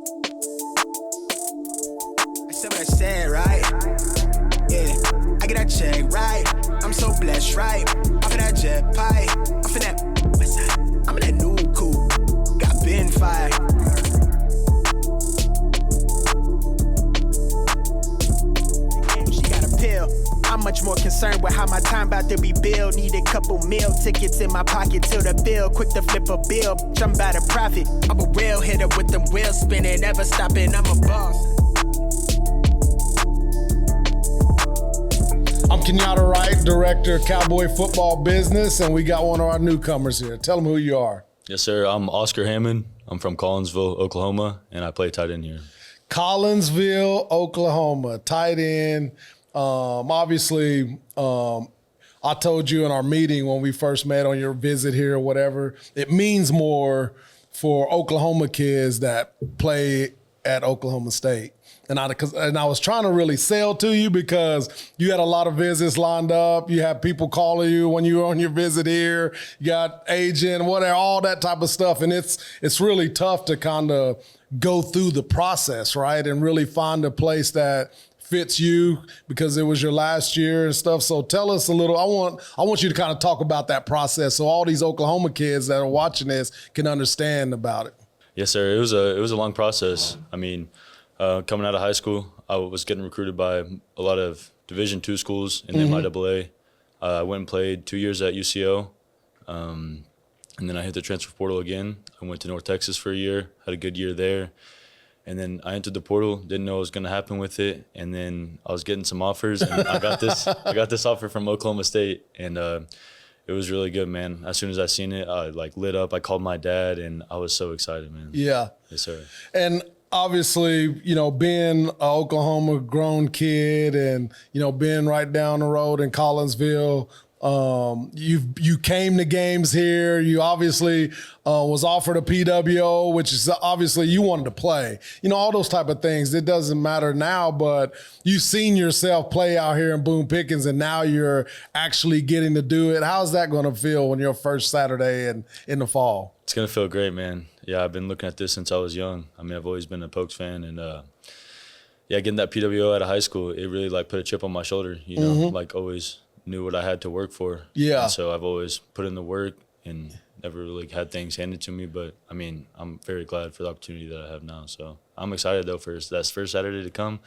I said what I said, right? Yeah, I get that check, right? I'm so blessed, right? Off of that jet pie, off of that, what's that? I'm in that new coupe, got bin fired. She got a pill. I'm much more concerned with how my time about to be billed. Need a couple meal tickets in my pocket till the bill. Quick to flip a bill, I'm about to profit. I'm a real hitter with them wheels spinning, never stopping, I'm a boss. I'm Kenyatta Wright, Director of Cowboy Football Business, and we got one of our newcomers here. Tell them who you are. Yes, sir. I'm Oscar Hammond. I'm from Collinsville, Oklahoma, and I play tight end here. Collinsville, Oklahoma, tight end. Obviously, I told you in our meeting when we first met on your visit here or whatever, it means more for Oklahoma kids that play at Oklahoma State. And I was trying to really sell to you because you had a lot of visits lined up. You had people calling you when you were on your visit here. You got agent, whatever, all that type of stuff. And it's really tough to kind of go through the process, right? And really find a place that fits you because it was your last year and stuff. So tell us a little. I want you to kind of talk about that process so all these Oklahoma kids that are watching this can understand about it. Yes, sir. It was a long process. I mean, coming out of high school, I was getting recruited by a lot of Division II schools in the MIAA. I went and played 2 years at UCO, and then I hit the transfer portal again. I went to North Texas for a year, had a good year there. And then I entered the portal, didn't know what was going to happen with it. And then I was getting some offers, and I got this offer from Oklahoma State, and it was really good, man. As soon as I seen it, I lit up. I called my dad, and I was so excited, man. Yeah. Yes, sir. And obviously, being an Oklahoma grown kid and, being right down the road in Collinsville, you came to games here. You obviously was offered a PWO, which is obviously you wanted to play. All those type of things. It doesn't matter now, but you've seen yourself play out here in Boone Pickens, and now you're actually getting to do it. How's that going to feel when your first Saturday in the fall? It's going to feel great, man. Yeah, I've been looking at this since I was young. I mean, I've always been a Pokes fan, and getting that PWO out of high school, it really put a chip on my shoulder. Always knew what I had to work for. Yeah. And so I've always put in the work and never really had things handed to me. But I mean, I'm very glad for the opportunity that I have now. So I'm excited though for that first Saturday to come.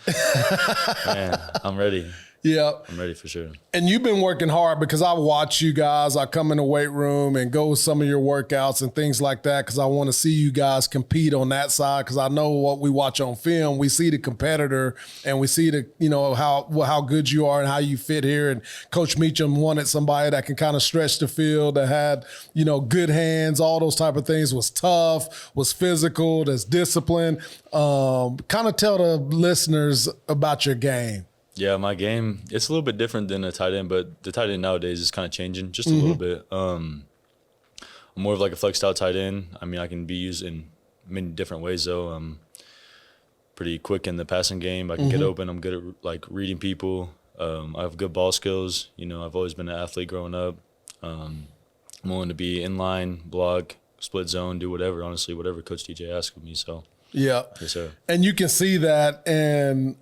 Man, I'm ready. Yeah. I'm ready for sure. And you've been working hard because I watch you guys. I come in the weight room and go with some of your workouts and things like that because I want to see you guys compete on that side because I know what we watch on film. We see the competitor and we see how good you are and how you fit here. And Coach Meacham wanted somebody that can kind of stretch the field, that had, good hands, all those type of things, was tough, was physical, that's disciplined. Kind of tell the listeners about your game. Yeah, my game, it's a little bit different than a tight end, but the tight end nowadays is kind of changing just a little bit. I'm more of like a flexed out tight end. I mean, I can be used in many different ways, though. I'm pretty quick in the passing game. I can get open. I'm good at reading people. I have good ball skills. I've always been an athlete growing up. I'm willing to be in line, block, split zone, do whatever, honestly, whatever Coach TJ asks of me. So, yeah. Yes, sir. And you can see that in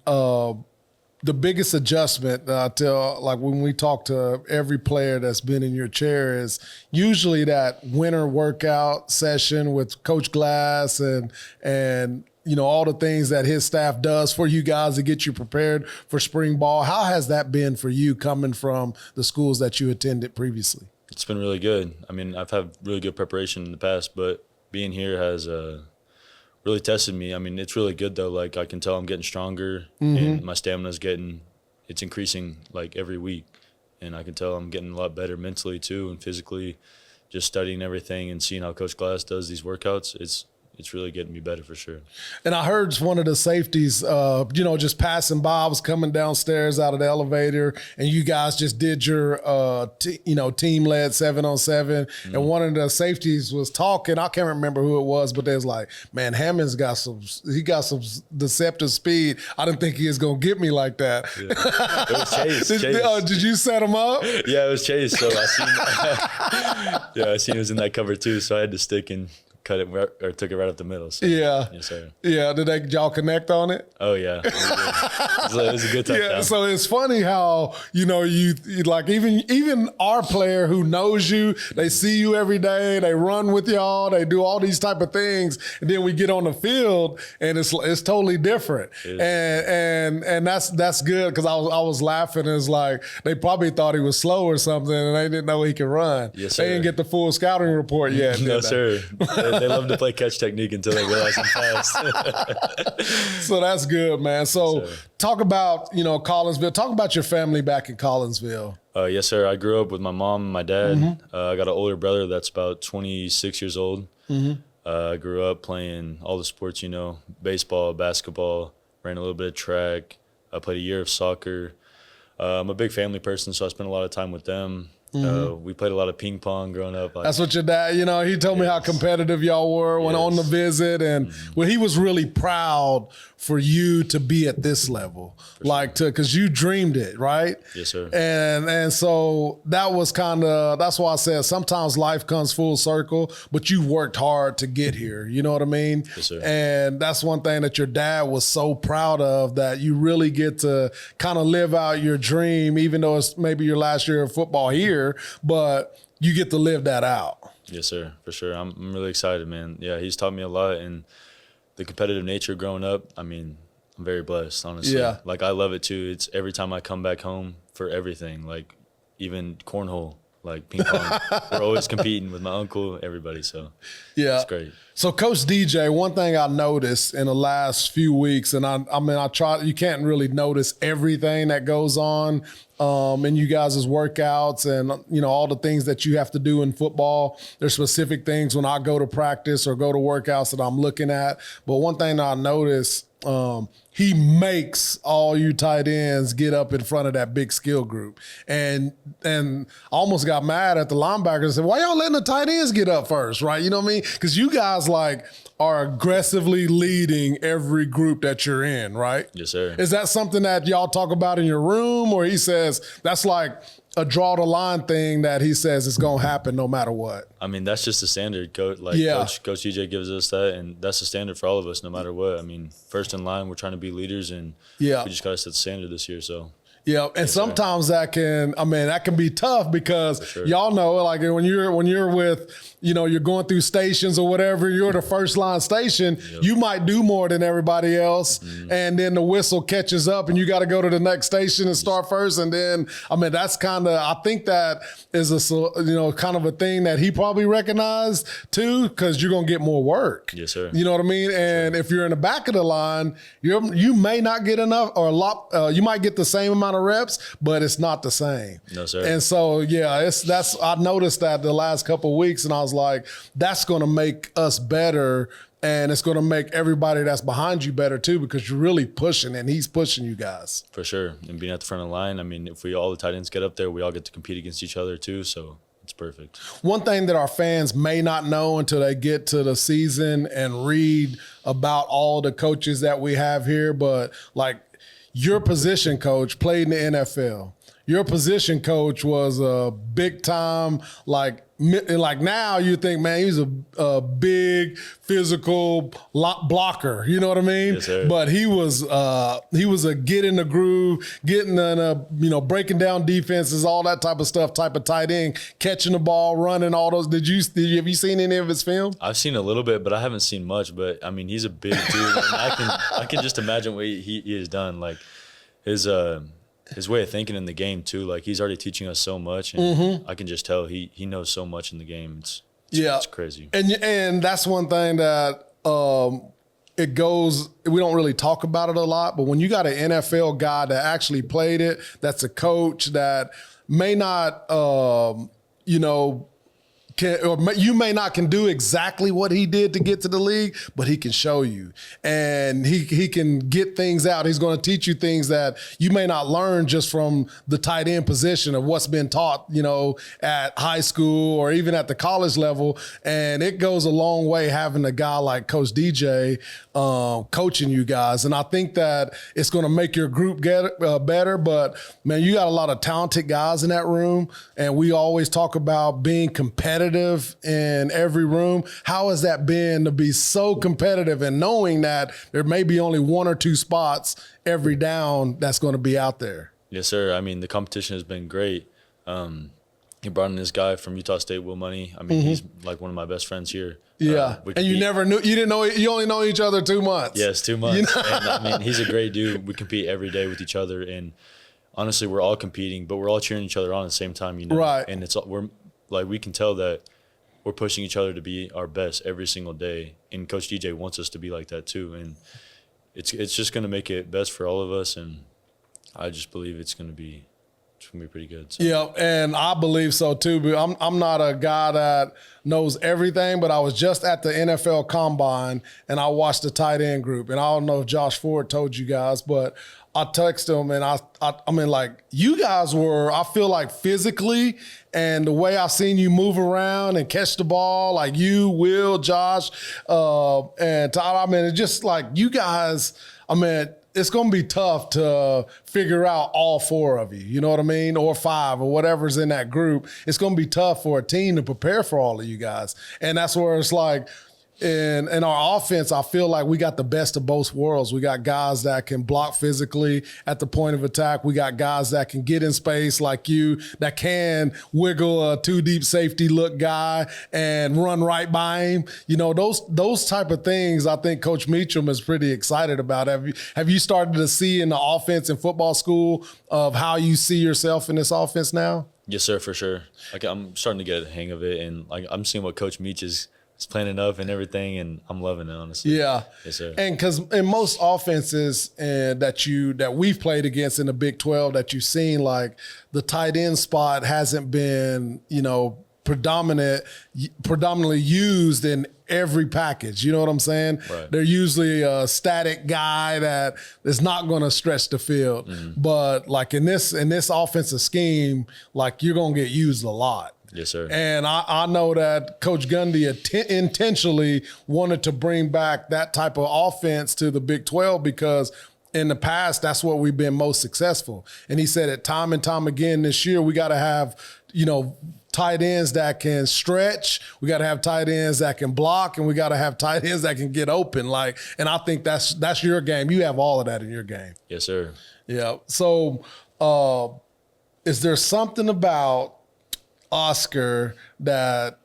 the biggest adjustment that I tell, when we talk to every player that's been in your chair, is usually that winter workout session with Coach Glass and all the things that his staff does for you guys to get you prepared for spring ball. How has that been for you coming from the schools that you attended previously? It's been really good. I mean, I've had really good preparation in the past, but being here has really tested me. I mean, it's really good though. I can tell I'm getting stronger and my stamina's it's increasing every week. And I can tell I'm getting a lot better mentally too and physically, just studying everything and seeing how Coach Glass does these workouts. It's really getting me better for sure. And I heard one of the safeties, just passing by. I was coming downstairs out of the elevator, and you guys just did your, team-led 7-on-7. And one of the safeties was talking. I can't remember who it was, but they was like, man, Hammond's got some deceptive speed. I didn't think he was going to get me like that. Yeah. It was Chase. Did you set him up? Yeah, it was Chase. So I seen he was in that cover too, so I had to stick and cut it or took it right up the middle. So, yeah. Yes, sir. Yeah. Did y'all connect on it? Oh yeah. It was a good touchdown. Yeah. So it's funny how, you like even our player who knows you, they see you every day, they run with y'all, they do all these type of things, and then we get on the field and it's totally different. And that's good, because I was laughing. It's like they probably thought he was slow or something, and they didn't know he could run. Yes, sir. They didn't get the full scouting report yet. No, sir. They love to play catch technique until they realize I'm fast. So that's good, man. So Yes, talk about, Collinsville. Talk about your family back in Collinsville. Yes, sir. I grew up with my mom and my dad. I got an older brother that's about 26 years old. I grew up playing all the sports, baseball, basketball, ran a little bit of track. I played a year of soccer. I'm a big family person, so I spent a lot of time with them. We played a lot of ping pong growing up. That's what your dad, he told me how competitive y'all were when on the visit, and he was really proud for you to be at this level, because you dreamed it, right? Yes, sir. And so that was that's why I said sometimes life comes full circle, but you worked hard to get here. You know what I mean? Yes, sir. And that's one thing that your dad was so proud of, that you really get to kind of live out your dream, even though it's maybe your last year of football here, but you get to live that out. Yes, sir, for sure. I'm really excited, man. Yeah, he's taught me a lot, and the competitive nature growing up, I'm very blessed, honestly. Yeah. Like, I love it too. It's every time I come back home for everything, like even cornhole, like ping pong. We're always competing with my uncle, everybody, so it's great. So Coach DJ, one thing I noticed in the last few weeks, and I try, you can't really notice everything that goes on in you guys' workouts and, all the things that you have to do in football. There's specific things when I go to practice or go to workouts that I'm looking at. But one thing that I noticed, he makes all you tight ends get up in front of that big skill group. And I almost got mad at the linebackers and said, why y'all letting the tight ends get up first, right? You know what I mean? Because you guys are aggressively leading every group that you're in, right? Yes, sir. Is that something that y'all talk about in your room, or he says that's like a draw the line thing that he says is going to happen no matter what? That's just the standard, Coach. Coach DJ gives us that, and that's the standard for all of us no matter what. First in line, we're trying to be leaders, and we just got to set the standard this year, so. Yeah, and sometimes that can be tough, because y'all know, like when you're with, you're going through stations or whatever, you're the first line station, you might do more than everybody else, and then the whistle catches up and you got to go to the next station and start first, and then that's I think that is a kind of a thing that he probably recognized too, because you're gonna get more work. Yes, sir. You know what I mean? And if you're in the back of the line, you may not get enough, or a lot. You might get the same amount of reps, but it's not the same. No, sir. And so I noticed that the last couple of weeks, and I was like, that's going to make us better, and it's going to make everybody that's behind you better too, because you're really pushing, and he's pushing you guys. For sure. And being at the front of the line, if all the tight ends get up there, we all get to compete against each other too, so it's perfect. One thing that our fans may not know until they get to the season and read about all the coaches that we have here, but your position coach played in the NFL. Your position coach was a big time, now you think, man, he's a big physical blocker. You know what I mean? Yes, sir. But he was a get in the groove, getting in breaking down defenses, all that type of stuff, type of tight end, catching the ball, running, all those. Have you seen any of his film? I've seen a little bit, but I haven't seen much. But he's a big dude. And I can just imagine what he has done. His way of thinking in the game too. He's already teaching us so much, and I can just tell he knows so much in the game. It's crazy. And that's one thing that we don't really talk about it a lot, but when you got an NFL guy that actually played it, that's a coach that may not you may not can do exactly what he did to get to the league, but he can show you, and he can get things out. He's going to teach you things that you may not learn just from the tight end position of what's been taught, at high school or even at the college level. And it goes a long way having a guy like Coach DJ coaching you guys. And I think that it's going to make your group get better. But man, you got a lot of talented guys in that room, and we always talk about being competitive competitive in every room. How has that been to be so competitive and knowing that there may be only 1 or 2 spots every down that's going to be out there? Yes, sir. I mean, the competition has been great. He brought in this guy from Utah State, Will Money. I mean, he's like one of my best friends here. Yeah, and you never knew, you didn't know, you only know each other 2 months. Yes, 2 months. You know? And I mean, he's a great dude. We compete every day with each other, and honestly, we're all competing, but we're all cheering each other on at the same time, you know. Right. And we can tell that we're pushing each other to be our best every single day. And Coach DJ wants us to be like that too. And it's just going to make it best for all of us. And I just believe it's going to be pretty good. So. Yeah, and I believe so too. But I'm not a guy that knows everything, but I was just at the NFL Combine and I watched the tight end group. And I don't know if Josh Ford told you guys, but I texted him and I mean, like, you guys were, I feel like physically and the way I seen you move around and catch the ball, like you, Will, Josh, and Todd, I mean, it's just like you guys, I mean, it's going to be tough to figure out all 4 of you, you know what I mean? Or 5 or whatever's in that group. It's going to be tough for a team to prepare for all of you guys. And that's where it's like, in our offense, I feel like we got the best of both worlds. We got guys that can block physically at the point of attack. We got guys that can get in space like you, that can wiggle a 2-deep safety look guy and run right by him. You know, those type of things I think Coach Meacham is pretty excited about. Have you started to see in the offense in football school of how you see yourself in this offense now? Yes, sir, for sure. Like, I'm starting to get a hang of it, and like I'm seeing what Coach Meach is planning up and everything, and I'm loving it, honestly. Yeah. Yes, sir. And because in most offenses that we've played against in the Big 12 that you've seen, like the tight end spot hasn't been, you know, predominantly used in every package. You know what I'm saying? Right. They're usually a static guy that is not going to stretch the field. Mm-hmm. But like in this offensive scheme, like you're going to get used a lot. Yes, sir. And I know that Coach Gundy intentionally wanted to bring back that type of offense to the Big 12 because in the past, that's where we've been most successful. And he said it time and time again this year, we got to have, you know, tight ends that can stretch. We got to have tight ends that can block, and we got to have tight ends that can get open. Like, and I think that's your game. You have all of that in your game. Yes, sir. Yeah. So is there something about Oscar that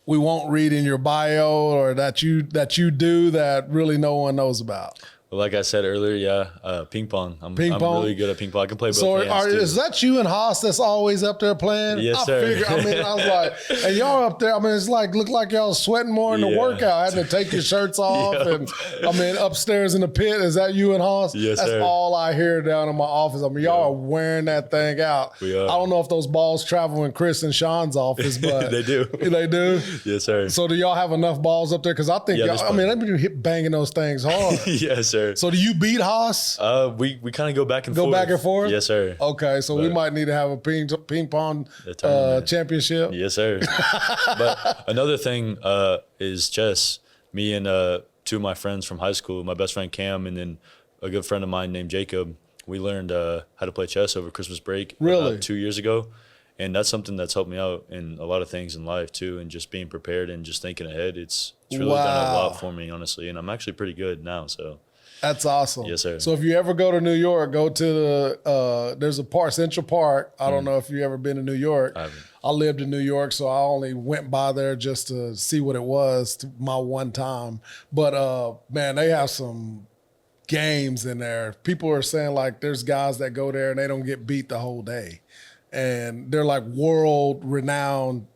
we won't read in your bio or that you do that really no one knows about? Well, like I said earlier, ping pong. I'm really good at ping pong. I can play both hands, too. Is that you and Haas that's always up there playing? Yes, sir. I was like, and y'all up there, I mean, it's like, look like y'all sweating more in the workout, having to take your shirts off. Yep. And I mean, upstairs in the pit, is that you and Haas? Yes, that's sir. all I hear down in my office. I mean, y'all are wearing that thing out. We are. I don't know if those balls travel in Chris and Sean's office, but they do. They do? Yes, sir. So do y'all have enough balls up there? Because I think, y'all, I mean, they've been banging those things hard. Yes, sir. So do you beat Haas? We kind of go back and forth. Go back and forth? Yes, sir. Okay, so we might need to have a ping pong championship. Yes, sir. But another thing is chess. Me and 2 of my friends from high school, my best friend Cam and then a good friend of mine named Jacob, we learned how to play chess over Christmas break about 2 years ago. And that's something that's helped me out in a lot of things in life too, and just being prepared and just thinking ahead. It's really done a lot for me, honestly, and I'm actually pretty good now, so. That's awesome. Yes, sir. So if you ever go to New York, go to the there's a park, Central Park. I don't know if you ever been to New York. I haven't. I lived in New York, so I only went by there just to see what it was my one time. But man, they have some games in there. People are saying like there's guys that go there and they don't get beat the whole day. And they're like world renowned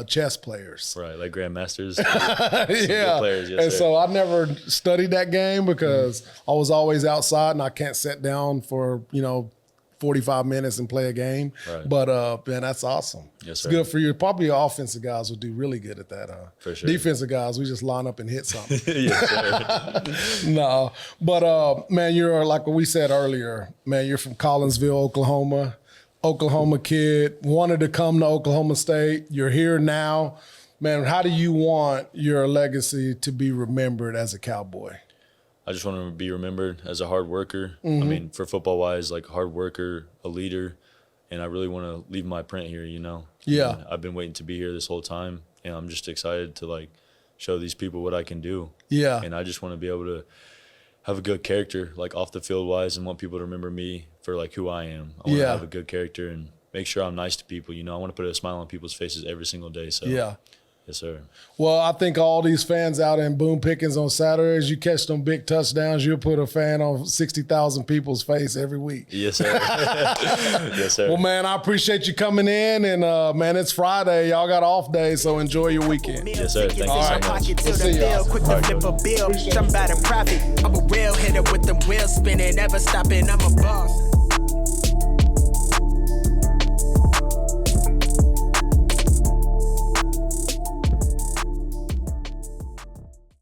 chess players. Right, like grandmasters. Yeah. Players, yes, and sir. so I never studied that game because I was always outside and I can't sit down for, 45 minutes and play a game. Right. But, man, that's awesome. Yes, it's sir. good for you. Probably your offensive guys will do really good at that. For sure. Defensive guys, we just line up and hit something. Yes, sir. No. But, man, you're like what we said earlier, man, you're from Collinsville, Oklahoma kid, wanted to come to Oklahoma State. You're here now. Man, how do you want your legacy to be remembered as a Cowboy? I just want to be remembered as a hard worker. Mm-hmm. I mean, for football-wise, like a hard worker, a leader, and I really want to leave my print here, Yeah. And I've been waiting to be here this whole time, I'm just excited to like show these people what I can do. Yeah. And I just want to be able to have a good character, like off the field wise, and want people to remember me for like who I am. I want to have a good character and make sure I'm nice to people. I want to put a smile on people's faces every single day. So Yeah. Yes, sir. Well, I think all these fans out in Boone Pickens on Saturdays, you catch them big touchdowns, you'll put a fan on 60,000 people's face every week. Yes, sir. Yes, sir. Well, man, I appreciate you coming in. And, man, it's Friday. Y'all got off day, so enjoy your weekend. Yes, sir. Thank you All so right. much. Pocket to We'll see the y'all. bill, quick to All right, flip a bill, jump out of profit. I'm a real hitter with them wheels spinning, never stopping, I'm a boss.